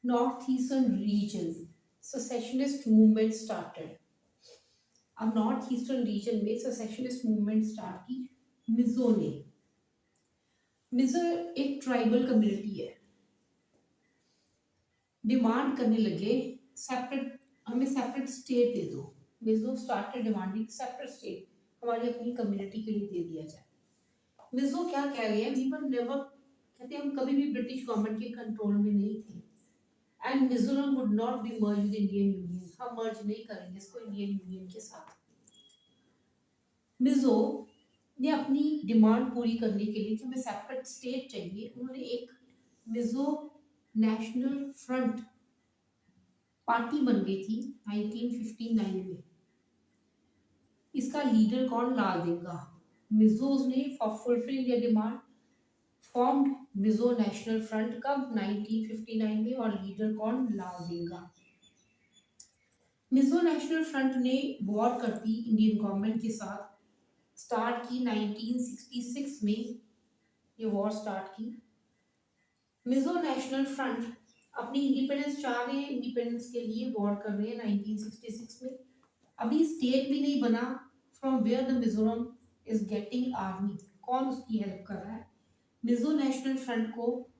northeastern region secessionist movement started. अब north eastern region में secessionist movement start की मिजो ने। मिजो एक ट्राइबल कम्युनिटी है, डिमांड करने लगे सेपरेट, हमें सेपरेट स्टेट दे दो। Mizo started demanding separate state, हमारी अपनी कम्युनिटी के लिए दे दिया जाए। मिजो क्या कह रहे हैं, वी वर नेवर, कहते हैं हम कभी भी ब्रिटिश गवर्नमेंट के कंट्रोल में नहीं थे, and Mizoram would not be merge with Indian union, हम मर्ज नहीं करेंगे इसको इंडियन यूनियन के साथ। मिजो ने अपनी डिमांड पूरी करने के लिए कि हमें सेपरेट स्टेट चाहिए, उन्होंने एक मिजो नेशनल फ्रंट पार्टी बन गई थी 1959 में। इसका लीडर कौन, लादेगा। मिजोज ने for fulfilling their demand formed Mizo national front, कब 1959 में, और लीडर कौन, लादेगा। मिजो नेशनल फ्रंट ने वॉर करती इंडियन गवर्नमेंट के साथ स्टार्ट की 1966 में, ये वॉर स्टार्ट की। मिजो नेशनल फ्रंट अपनी इंडिपेंडेंस चाह रहे हैं, इंडिपेंडेंस के लिए वॉर कर रहे हैं 1966 में। अभी स्टेट भी नहीं बना, from where the Mizoram is getting army, कौन उसकी हेल्प कर रहा है, मिजो नेशनल फ्रंट को।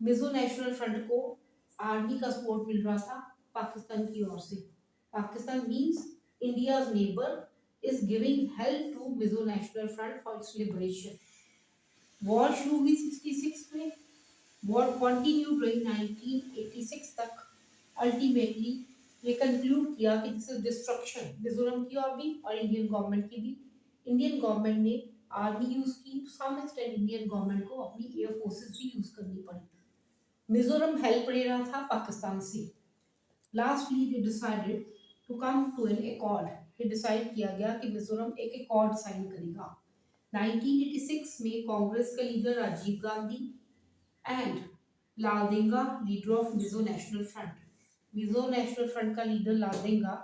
मिजो नेशनल फ्रंट को आर्मी का सपोर्ट मिल रहा था पाकिस्तान की ओर से। Pakistan means India's neighbour is giving help to Mizo National Front for its liberation. War शुरू हुई 66 में, वॉर कंटिन्यू ड्यूरिंग 1986 तक। अल्टीमेटली ये कंक्लूड किया कि दिस इज डिस्ट्रक्शन मिजोरम की और भी और इंडियन गवर्नमेंट की भी। इंडियन गवर्नमेंट ने आर्मी यूज की, to some extent Indian government को अपनी एयर फोर्सेस भी यूज करनी पड़ी। मिजोरम हेल्प ले रहा था पाकिस्तान से। Lastly they decided to come to an accord, ये डिसाइड किया गया कि मिजोरम एक एकॉर्ड साइन करेगा। 1986 में कांग्रेस का leader Rajiv Gandhi and Laldenga, leader of Mizo national front, Mizo national front का लीडर लालदेंगा,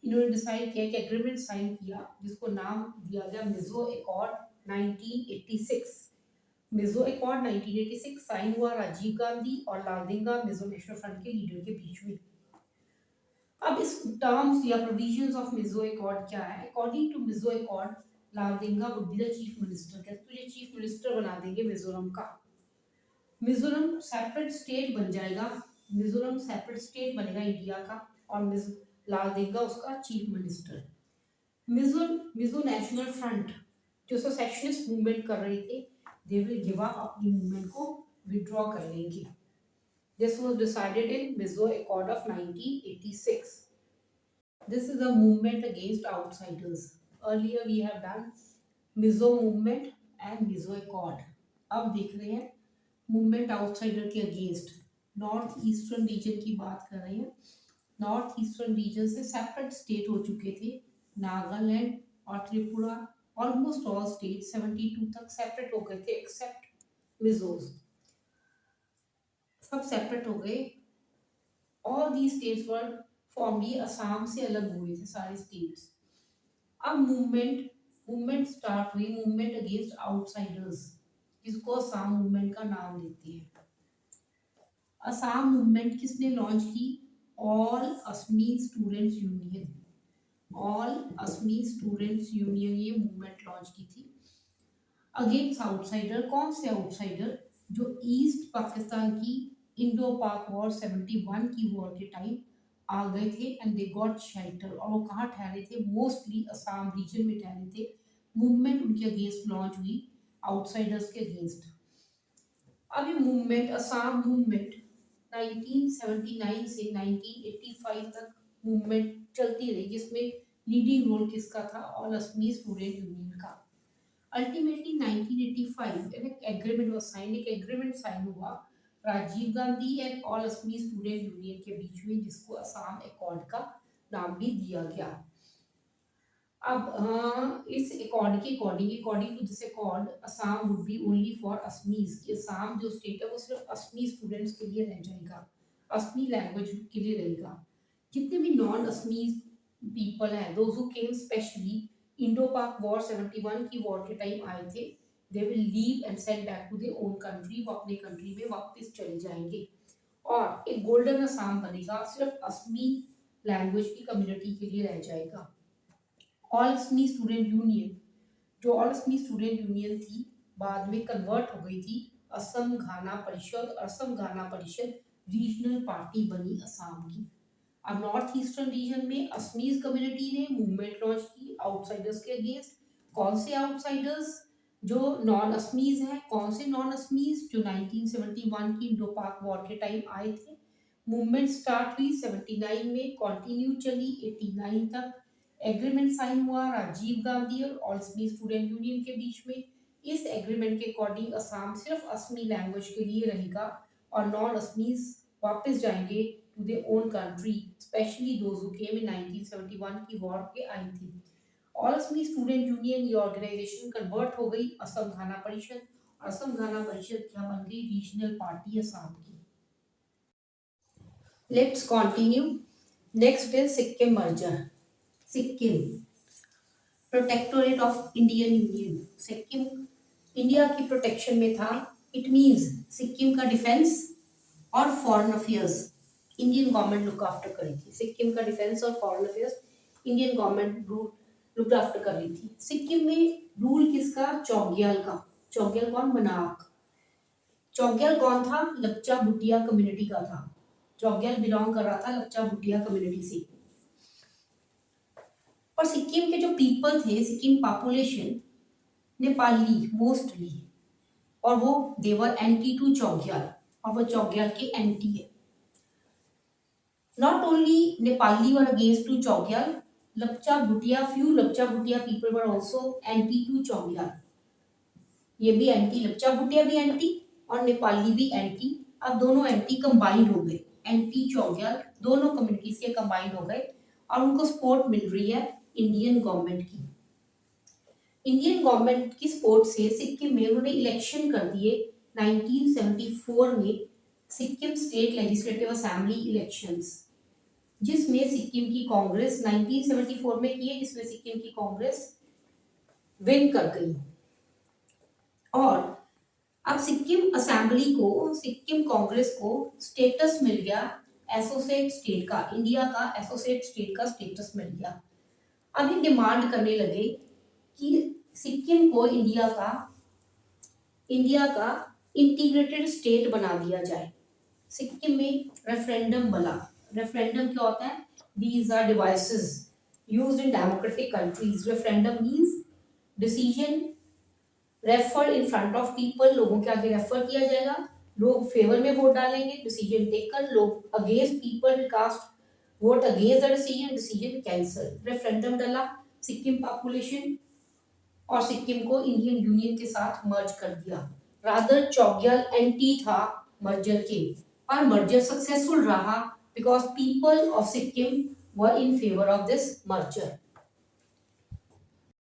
इन्होंने डिसाइड किया कि एग्रीमेंट साइन किया जिसको नाम दिया गया Mizo accord 1986। Mizo accord 1986 sign हुआ राजीव गांधी और लालदेंगा मिजो नेशनल फ्रंट के लीडर के बीच में। अब इस टर्म्स या प्रोविजंस ऑफ मिजो एकॉर्ड क्या है, according to Mizo accord Laldenga would be the chief minister, कहते तुझे चीफ मिनिस्टर बना देंगे मिजोरम का। मिजोरम सेपरेट स्टेट बन जाएगा, मिजोरम सेपरेट स्टेट बनेगा इंडिया का, और लालदेंगा उसका chief minister. Mizo national front जो सेसेशनिस्ट मूवमेंट कर रहे थे, दे विल गिव अप, अपनी मूवमेंट को विड्रॉ कर लेंगे। This was decided in Mizo Accord of 1986. This is a movement against outsiders. Earlier we have done Mizo movement and Mizo Accord. अब देख रहे हैं मूवमेंट आउटसाइडर के अगेंस्ट। नॉर्थ ईस्टर्न रीजन की बात कर रहे हैं। नॉर्थ ईस्टर्न रीजन से सेपरेट स्टेट हो चुके थे, नागालैंड और त्रिपुरा, ऑलमोस्ट ऑल स्टेट 72 तक सेपरेट हो गए थे एक्सेप्ट मिजोज, सब सेपरेट हो गए। All the states were formally, Assam से अलग हुए थे सारे स्टेट्स। अब मूवमेंट मूवमेंट स्टार्ट हुई, मूवमेंट अगेंस्ट आउटसाइडर्स, जिसको असम मूवमेंट का नाम देते हैं। असम मूवमेंट किसने लॉन्च की, ऑल असमी स्टूडेंट्स यूनियन, ऑल असमी स्टूडेंट्स यूनियन ये मूवमेंट लॉन्च की थी अगेंस्ट आउटसाइडर। कौन से आउटसाइडर, जो ईस्ट पाकिस्तान की इंडो पाक वॉर 71 की वॉर के टाइम आ गए थे, एंड दे गॉट शेल्टर, और वो कहाँ ठहरे थे, मोस्टली असम रीजन में ठहरे थे। मूवमेंट उनके अगेंस्ट लॉन्च हुई, आउटसाइडर्स के अगेंस्ट। अब ये मूवमेंट, असम मूवमेंट 1979 से 1985 तक मूवमेंट चलती रही, जिसमें लीडिंग रोल किसका था, ऑल असमी स्टूडेंट यूनियन का। अल्टीमेटली 1985 एक एग्रीमेंट वाज साइन, एक एग्रीमेंट साइन हुआ Rajiv Gandhi and all Assamese student union के बीच में, जिसको असम एकॉर्ड का नाम भी दिया गया। अब इस अकॉर्ड के according to this accord Assam would be only for Assamese, कि असम जो स्टेट है वो सिर्फ असमी स्टूडेंट्स के लिए रह जाएगा, असमी लैंग्वेज के लिए रहेगा। जितने भी नॉन असमी पीपल हैं, those who came specially Indo Pak war 71 की वॉर के टाइम आए थे, they will leave and send back to their own country, वो अपने कंट्री में वापस चले जाएंगे। और एक गोल्डन असम बनेगा, सिर्फ असमी लैंग्वेज की कम्युनिटी के लिए रह जाएगा। ऑल असमी स्टूडेंट यूनियन, जो ऑल असमी स्टूडेंट यूनियन थी, बाद में कन्वर्ट हो गई थी असम घाना परिषद। असम घाना परिषद रीजनल पार्टी बनी असम की। अब नॉर्थ ईस्टर्न रीजन में असमीज कम्युनिटी ने मूवमेंट लॉन्च की आउटसाइडर्स के अगेंस्ट। कौन से आउटसाइडर्स? जो नॉन असमीज हैं। कौन से नॉन असमीज? जो 1971 की इंडो पाक वॉर के टाइम आए थे। मूवमेंट स्टार्ट हुई 79 में, कंटिन्यू चली 89 तक। एग्रीमेंट साइन हुआ राजीव गांधी और ऑल असमी स्टूडेंट यूनियन के बीच में। इस एग्रीमेंट के अकॉर्डिंग असम सिर्फ असमी लैंग्वेज के लिए रहेगा और नॉन असमीज वापस जाएंगे to their own country, specially those who came in 1971 की वॉर के आई थी। ऑल असमी स्टूडेंट यूनियन ये ऑर्गेनाइजेशन कन्वर्ट हो गई असम घाना परिषद। असम घाना परिषद क्या बन गई? रीजनल पार्टी असम की। Let's continue. Next is Sikkim merger. Sikkim protectorate of Indian union. Sikkim India की प्रोटेक्शन में था। इट मींस सिक्किम का डिफेंस और foreign affairs Indian government look after कर रही थी। सिक्किम का डिफेंस और foreign affairs Indian government look after कर रही थी। सिक्किम में रूल किसका? चौग्याल का। चौग्याल कौन? मनाक। चौग्याल कौन था? लपचा भुटिया कम्युनिटी का था। चौग्याल बिलोंग कर रहा था लपचा भुटिया कम्युनिटी से। और सिक्किम के जो पीपल थे, सिक्किम पॉपुलेशन नेपाली मोस्टली, और वो देवर एंटी टू चौग्याल, और वो चौग्याल के एंटी है। Not only Nepali were against to Chogyal, Lepcha Bhutia, few Lepcha Bhutia people were also anti to Chogyal. ये भी एंटी, लपचा भुटिया भी एंटी और नेपाली भी एंटी। अब दोनों एंटी कंबाइंड हो गए, एंटी चौग्याल दोनों कम्युनिटीज के कंबाइंड हो गए और उनको सपोर्ट मिल रही है इंडियन गवर्नमेंट की। इंडियन गवर्नमेंट की सपोर्ट से सिक्किम में उन्होंने इलेक्शन कर दिए 1974 में, Sikkim state legislative assembly elections, जिसमें सिक्किम की कांग्रेस 1974 में की है, जिसमें सिक्किम की कांग्रेस विन कर गई। और अब सिक्किम असेंबली को, सिक्किम कांग्रेस को स्टेटस मिल गया एसोसिएट स्टेट का, इंडिया का एसोसिएट स्टेट का स्टेटस मिल गया। अब ये डिमांड करने लगे कि सिक्किम को इंडिया का इंटीग्रेटेड स्टेट बना दिया जाए। सिक्किम में रेफरेंडम बना। रेफरेंडम क्या होता है? These are devices used in democratic countries. Referendum means decision refer in front of people, लोगों के आगे रेफर किया जाएगा, लोग फेवर में वोट डालेंगे, डिसीजन टेकन, लोग against people cast vote against the decision, decision cancel. Referendum डाला, सिक्किम पॉपुलेशन और सिक्किम को इंडियन यूनियन के साथ मर्ज कर दिया। रादर चौग्याल एंटी था मर्जर के, और मर्जर सक्सेसफुल रहा because people of Sikkim were in favour of this merger.